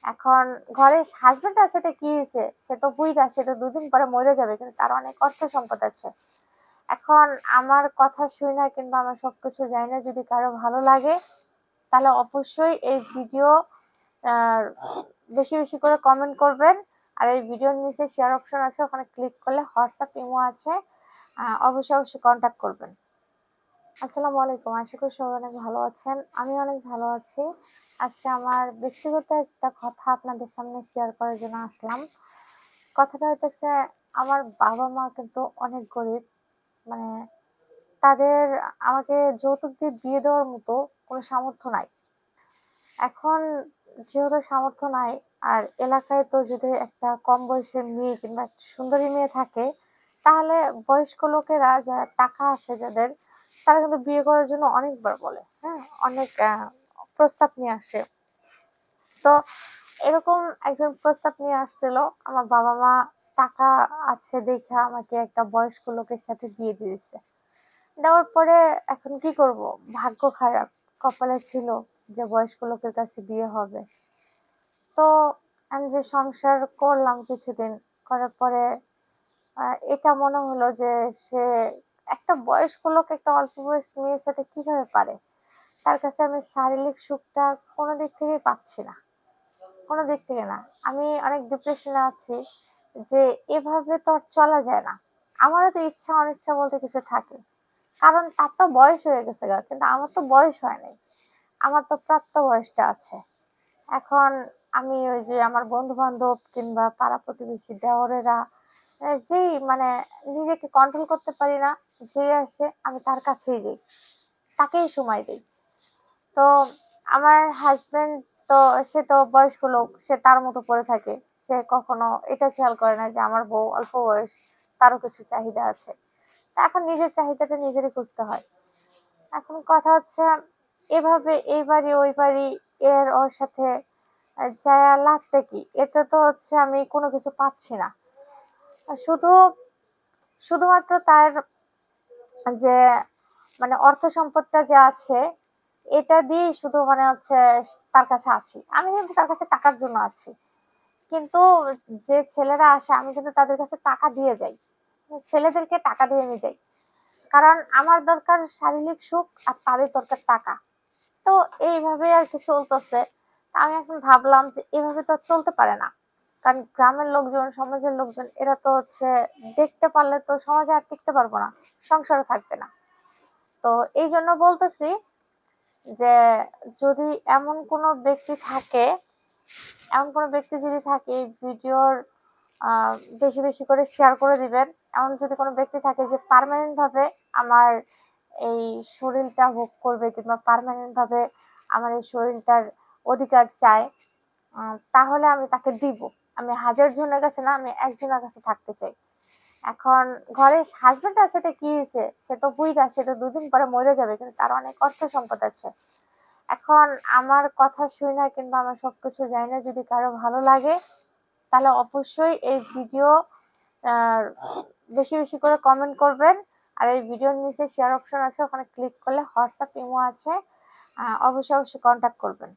এখন ঘরে হাজবেন্ড আছে, এটা কি হয়েছে, সে তো বুইড়া, সে তো 2 দিন পরে মরে যাবে, কিন্তু তার অনেক অর্থ সম্পদ আছে। এখন আমার কথা শুনে কিংবা আমার সবকিছু জানি যদি কারো ভালো লাগে, তাহলে অবশ্যই এই ভিডিও বেশি বেশি করে কমেন্ট করবেন। আর এই ভিডিওর নিচে শেয়ার অপশন আছে, ওখানে ক্লিক করলে হোয়াটসঅ্যাপ, ইমো আছে, অবশ্যই অবশ্যই কন্ট্যাক্ট করবেন। আসসালামু আলাইকুম, আশা করি সবাই অনেক ভালো আছেন। আমি অনেক ভালো আছি। আজকে আমার ব্যক্তিগত একটা কথা আপনাদের সামনে শেয়ার করার জন্য আসলাম। কথাটা হইতেছে, আমার বাবা মা কিন্তু অনেক গরিব। মানে তাদের আমাকে যৌতুক দিয়ে বিয়ে দেওয়ার মতো কোনো সামর্থ্য নাই। এখন যেহেতু সামর্থ্য নাই, আর এলাকায় তো যদি একটা কম বয়সের মেয়ে কিংবা একটা সুন্দরী মেয়ে থাকে, তাহলে বয়স্ক লোকেরা যারা টাকা আছে যাদের, তারা কিন্তু বিয়ে করার জন্য অনেকবার বলে, হ্যাঁ, অনেক প্রস্তাব নিয়ে আসে। তো এরকম একজন প্রস্তাব নিয়ে আসছিল, আমার বাবা মা টাকা আছে দেখে আমাকে একটা বয়স্ক লোকের সাথে বিয়ে দিয়েছে। দেওয়ার পরে এখন কি করব, ভাগ্য খারাপ, কপালে ছিল যে বয়স্ক লোকের কাছে বিয়ে হবে। তো আমি যে সংসার করলাম কিছুদিন, করার পরে এটা মনে হলো যে সে একটা বয়স্ক লোক একটা অল্প বয়স মেয়ের সাথে কিভাবে পারে। তার কাছে আমি শারীরিক সুখটা কোনো দিক থেকেই পাচ্ছি না, কোনো দিক থেকে না। আমি অনেক ডিপ্রেশনে আছি যে এভাবে তো আর চলা যায় না। আমারও তো ইচ্ছা অনিচ্ছা বলতে কিছু থাকে, কারণ তার তো বয়স হয়ে গেছে গা, কিন্তু আমার তো বয়স হয় নাই। আমার তো প্রাপ্ত বয়সটা আছে। এখন আমি ওই যে আমার বন্ধু বান্ধব কিংবা পাড়া প্রতিবেশী দেওরেরা, যেই মানে নিজেকে কন্ট্রোল করতে পারি না, যে আসে আমি তার কাছেই যাই, তাকেই সময় দিই। তো আমার হাজবেন্ড, তো সে তো বয়স্ক লোক, সে তার মতো পড়ে থাকে। সে কখনো এটা খেয়াল করে না যে আমার বউ অল্প বয়স, তারও কিছু চাহিদা আছে। তা এখন নিজের চাহিদাটা নিজেরই খুঁজতে হয়। এখন কথা হচ্ছে, এভাবে এই বাড়ি ওই বাড়ি, এর ওর সাথে যায়া লাভটা কি? এতে তো হচ্ছে আমি কোনো কিছু পাচ্ছি না। শুধু শুধুমাত্র তার যে মানে অর্থ সম্পদটা যে আছে, এটা দিয়েই শুধু মানে হচ্ছে তার কাছে আছি। আমি কিন্তু তার কাছে টাকার জন্য আছি। কিন্তু যে ছেলেরা আসে, আমি কিন্তু তাদের কাছে টাকা দিয়ে যাই। ছেলেদেরকে টাকা দিয়ে নিয়ে যাই। কারণ আমার দরকার শারীরিক সুখ আর তাদের দরকার টাকা। তো এইভাবে আরকি চলতেছে। আমি এখন ভাবলাম যে এভাবে তো আর চলতে পারে না। কারণ গ্রামের লোকজন, সমাজের লোকজন এরা তো হচ্ছে দেখতে পারলে তো সমাজে আর টিকতে পারবো না। সংসারও থাকবে না। তো এইজন্য বলতেছি যে যদি এমন কোনো ব্যক্তি থাকে, এমন কোনো ব্যক্তি যদি থাকে, এই ভিডিওর বেশি বেশি করে শেয়ার করে দিবেন। এমন যদি কোনো ব্যক্তি থাকে যে পার্মানেন্ট ভাবে আমার এই শরীরটা ভোগ করবে কিংবা পার্মানেন্ট ভাবে আমার এই শরীরটার অধিকার চায়, তাহলে আমি তাকে দিব। আমি 1000 জনের কাছে না, আমি একজনের কাছে থাকতে চাই। এখন ঘরে হাজবেন্ড আছে, এটা কি হয়েছে, সে তো বুইড়া, সে তো 2 দিন পরে মরে যাবে, কিন্তু তার অনেক অর্থ সম্পদ আছে। এখন আমার কথা শুনে কিংবা আমার সবকিছু জানি যদি কারো ভালো লাগে, তাহলে অবশ্যই এই ভিডিও বেশি বেশি করে কমেন্ট করবেন। আর এই ভিডিওর নিচে শেয়ার অপশন আছে, ওখানে ক্লিক করলে হোয়াটসঅ্যাপ, ইমো আছে, অবশ্যই অবশ্যই কন্ট্যাক্ট করবেন।